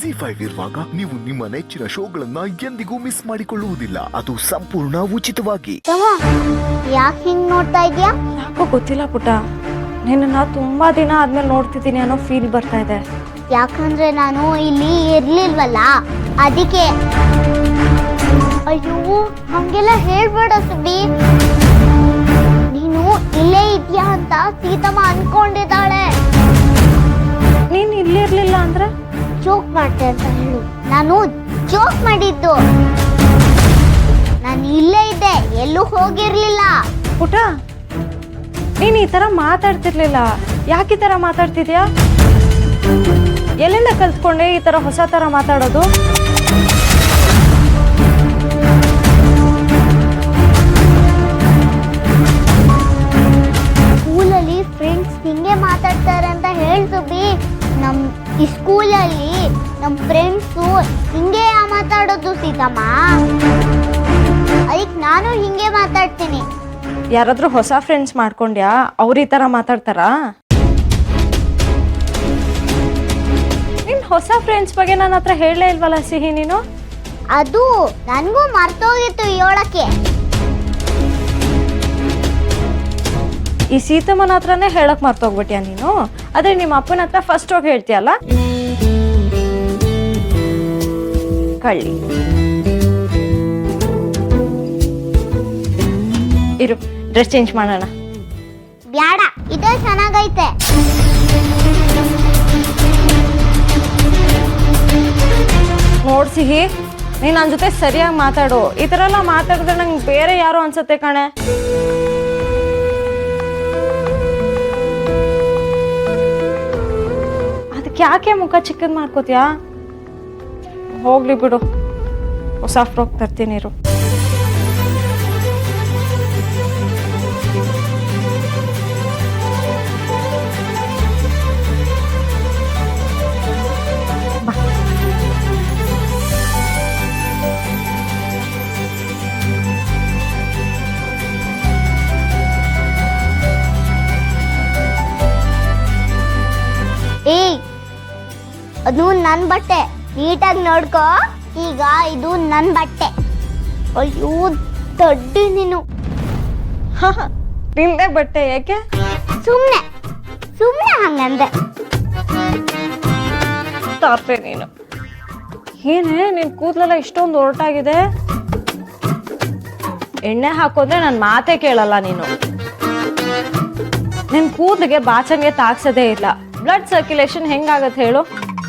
Z5 ಇರುವಾಗ ನೀವು ನಿಮ್ಮ ನೆಚ್ಚಿನ ಶೋಗಳನ್ನ ಎಂದಿಗೂ ಮಿಸ್ ಮಾಡಿಕೊಳ್ಳುವುದಿಲ್ಲ. ಅದು ಸಂಪೂರ್ಣ ಉಚಿತವಾಗಿ. ಯಾಕೆ ಹಿಂಗ್ ನೋಡ್ತಾ ಇದ್ಯಾ? ಯಾಕೋ ಗೊತ್ತಿಲ್ಲ ಪುಟ್ಟ, ನಿನ್ನ ತುಂಬಾ ದಿನ ಆದ್ಮೇಲೆ ನೋಡ್ತಿದ್ದೀನಿ ಅನ್ನೋ ಫೀಲ್ ಬರ್ತಾ ಇದೆ. ಯಾಕಂದ್ರೆ ನಾನು ಇಲ್ಲಿ ಇರ್ಲಿಲ್ವಲ್ಲ, ಅದಕ್ಕೆ. ಅಯ್ಯೋ, ಹಂಗೆಲ್ಲ ಹೇಳ್ಬೇಡ ಸುಬ್ಬಿ. ನೀನು ಇಲ್ಲೇ ಇದ್ಯಾ ಅಂತ ಸೀತಮ್ಮ ಅನ್ಕೊಂಡಿದ್ದಾಳೆ. ನೀನ್ ಇಲ್ಲಿರ್ಲಿಲ್ಲ ಅಂದ್ರೆ ಜೋಕ್ ಮಾಡ್ತೆ ಅಂತ ಹೇಳು. ನಾನು ಜೋಕ್ ಮಾಡಿದ್ದು. ನಾನು ಇಲ್ಲೇ ಇದ್ದೆ, ಎಲ್ಲೂ ಹೋಗಿರ್ಲಿಲ್ಲ. ಪುಟ್ಟ, ನೀನ್ ಈ ತರ ಮಾತಾಡ್ತಿರ್ಲಿಲ್ಲ. ಯಾಕೆ ಈ ತರ ಮಾತಾಡ್ತಿದ್ಯಾ? ಎಲ್ಲಿಂದ ಕಲ್ತ್ಕೊಂಡೆ ಈ ತರ ಹೊಸ ತರ ಮಾತಾಡೋದು? ಸ್ಕೂಲಲ್ಲಿ ಫ್ರೆಂಡ್ಸ್ ಹಿಂಗೆ ಮಾತಾಡ್ತಾರೆ ಅಂತ ಹೇಳ್ಸುಬಿ. ಈ ಸ್ಕೂಲಲ್ಲಿ ನಮ್ಮ ಫ್ರೆಂಡ್ಸು ಹಿಂಗೆ ಮಾತಾಡೋದು ಸೀತಮ್ಮ. ಅದಕ್ಕೆ ನಾನು ಹಿಂಗೆ ಮಾತಾಡ್ತೀನಿ. ಯಾರಾದ್ರೂ ಹೊಸ ಫ್ರೆಂಡ್ಸ್ ಮಾಡ್ಕೊಂಡ್ಯಾ? ಅವ್ರ ಈ ತರ ಮಾತಾಡ್ತಾರಾ? ನಿನ್ ಹೊಸ ಫ್ರೆಂಡ್ಸ್ ಬಗ್ಗೆ ನನ್ನ ಹತ್ರ ಹೇಳಲೇ ಇಲ್ವಲ್ಲ ಸಿಹಿ ನೀನು? ಅದು ನನಗೂ ಮರ್ತೋಗಿತ್ತು ಹೇಳಕ್ಕೆ. ಈ ಸೀತಮ್ಮನ ಹತ್ರನೇ ಹೇಳಕ್ ಮರ್ತೋಗ್ಬಿಟ್ಯಾ ನೀನು? ಆದ್ರೆ ನಿಮ್ಮ ಅಪ್ಪನ ಹತ್ರ ಫಸ್ಟ್ ಹೋಗಿ ಹೇಳ್ತೀಯಲ್ಲ, ಕಳ್ಳಿ. ಇರು, ಡ್ರೆಸ್ ಚೇಂಜ್ ಮಾಡೋಣ. ಬ್ಯಾಡ, ಇದೇ ಚೆನ್ನಾಗೈತೆ. ನೋಡ್ ಸಿಹಿ, ನೀನ್ ನನ್ನ ಜೊತೆ ಸರಿಯಾಗಿ ಮಾತಾಡು. ಈ ತರ ಎಲ್ಲ ಮಾತಾಡಿದ್ರೆ ನಂಗೆ ಬೇರೆ ಯಾರು ಅನ್ಸತ್ತೆ ಕಣೆ. ಅದಕ್ಕೆ ಯಾಕೆ ಮುಖ ಚಿಕ್ಕದ್ ಮಾಡ್ಕೋತೀಯಾ? ಹೋಗ್ಲಿ ಬಿಡು, ಹೊಸ ಫ್ರಾಕ್ ತರ್ತೀನಿ ಇರು. ಏಯ್, ಅದು ನನ್ನ ಬಟ್ಟೆ, ನೀಟಾಗಿ ನೋಡ್ಕೋ. ಈಗ ಇದು ನನ್ನ ಬಟ್ಟೆ. ಅಯ್ಯೋ ದೊಡ್ಡ ನೀನು. ನಿಂದೆ ಬಟ್ಟೆ ಯಾಕೆ? ಸುಮ್ನೆ ಸುಮ್ನೆ ಹಂಗಂದೆ. ತಾಪೆ ನೀನು. ಏನೇ ನಿನ್ ಕೂದಲೆಲ್ಲ ಇಷ್ಟೊಂದು ಹೊರಟಾಗಿದೆ? ಎಣ್ಣೆ ಹಾಕೋದ್ರೆ ನನ್ನ ಮಾತೇ ಕೇಳಲ್ಲ ನೀನು. ನಿನ್ ಕೂದಲಿಗೆ ಬಾಚಂಗೆ ತಾಗ್ಸದೇ ಇಲ್ಲ. ಬ್ಲಡ್ ಸರ್ಕ್ಯುಲೇಷನ್ ಹೆಂಗಾಗತ್ತೆ ಹೇಳು?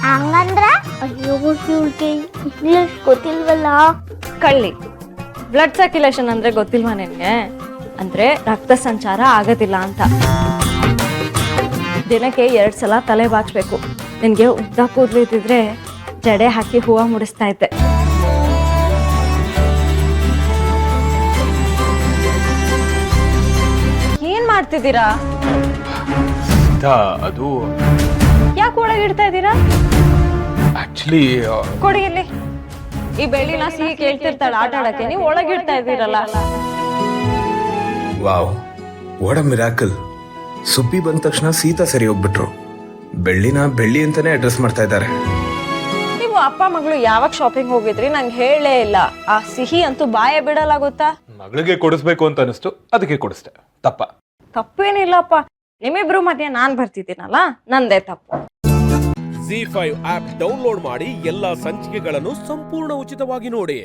ಹಂಗಂದ್ರ? ಅಯ್ಯೋ ಶಿವ್ಗೆ ಇಂಗ್ಲಿಷ್ ಗೊತ್ತಿಲ್ವಲ್ಲ. ಕಳ್ಳಿ, ಬ್ಲಡ್ ಸರ್ಕ್ಯುಲೇಷನ್ ಅಂದ್ರೆ ಗೊತ್ತಿಲ್ವಾ ನಿನ್ಗೆ? ಅಂದ್ರೆ ರಕ್ತ ಸಂಚಾರ ಆಗೋದಿಲ್ಲ ಅಂತ. ದಿನಕ್ಕೆ 2 ಸಲ ತಲೆ ಬಾಚ್ಬೇಕು. ನಿನ್ಗೆ ಉದ್ದ ಕೂದಲು ಇದ್ದಿದ್ರೆ ಜಡೆ ಹಾಕಿ ಹೂವು ಮುಡಿಸ್ತಾ ಇದ್ದೆ. ಏನ್ ಮಾಡ್ತಿದ್ದೀರಾ? ಅದು ಯಾಕೆ ಒಳಗಿಡ್ತಾ ಇದ್ದೀರಾ? ಆಕ್ಚುಲಿ ಕೊಡಿ ಇಲ್ಲಿ. ಈ ಬೆಳ್ಳಿನ ಸಿಹಿ ಕೇಳ್ತಿರ್ತಾಳೆ ಆಟ ಆಡಕ್ಕೆ, ನೀವು ಒಳಗಿಡ್ತಾ ಇದ್ದೀರಲ್ಲ. Wow, what a miracle. Subbi ಬಂದ ತಕ್ಷಣ ಸೀತಾ ಸರಿ ಹೋಗ್ಬಿಟ್ರು. ಬೆಳ್ಳಿನ ಬೆಳ್ಳಿ ಅಂತಾನೆ ಅಡ್ರೆಸ್ ಮಾಡ್ತಾ ಇದ್ದಾರೆ. ನೀವು ಅಪ್ಪ ಮಗಳು ಯಾವಾಗ ಶಾಪಿಂಗ್ ಹೋಗಿದ್ರಿ? ನಂಗೆ ಹೇಳಲೇ ಇಲ್ಲ. ಆ ಸಿಹಿ ಅಂತೂ ಬಾಯ ಬಿಡಲ್ಲ ಗೊತ್ತಾ? ಮಗಳಿಗೆ ಕೊಡಿಸ್ಬೇಕು ಅಂತ ಅನಿಸ್ತು, ಅದಕ್ಕೆ ಕೊಡಿಸ್ದೆ. ತಪ್ಪೇನಿಲ್ಲಪ್ಪ. ನಿಮ್ಮಿಬ್ರು ಮಧ್ಯ ನಾನ್ ಬರ್ತಿದ್ದೀನಲ್ಲ, ನಂದೇ ತಪ್ಪು. Z5 ಆಪ್ ಡೌನ್ಲೋಡ್ ಮಾಡಿ ಎಲ್ಲಾ ಸಂಚಿಕೆಗಳನ್ನು ಸಂಪೂರ್ಣ ಉಚಿತವಾಗಿ ನೋಡಿ.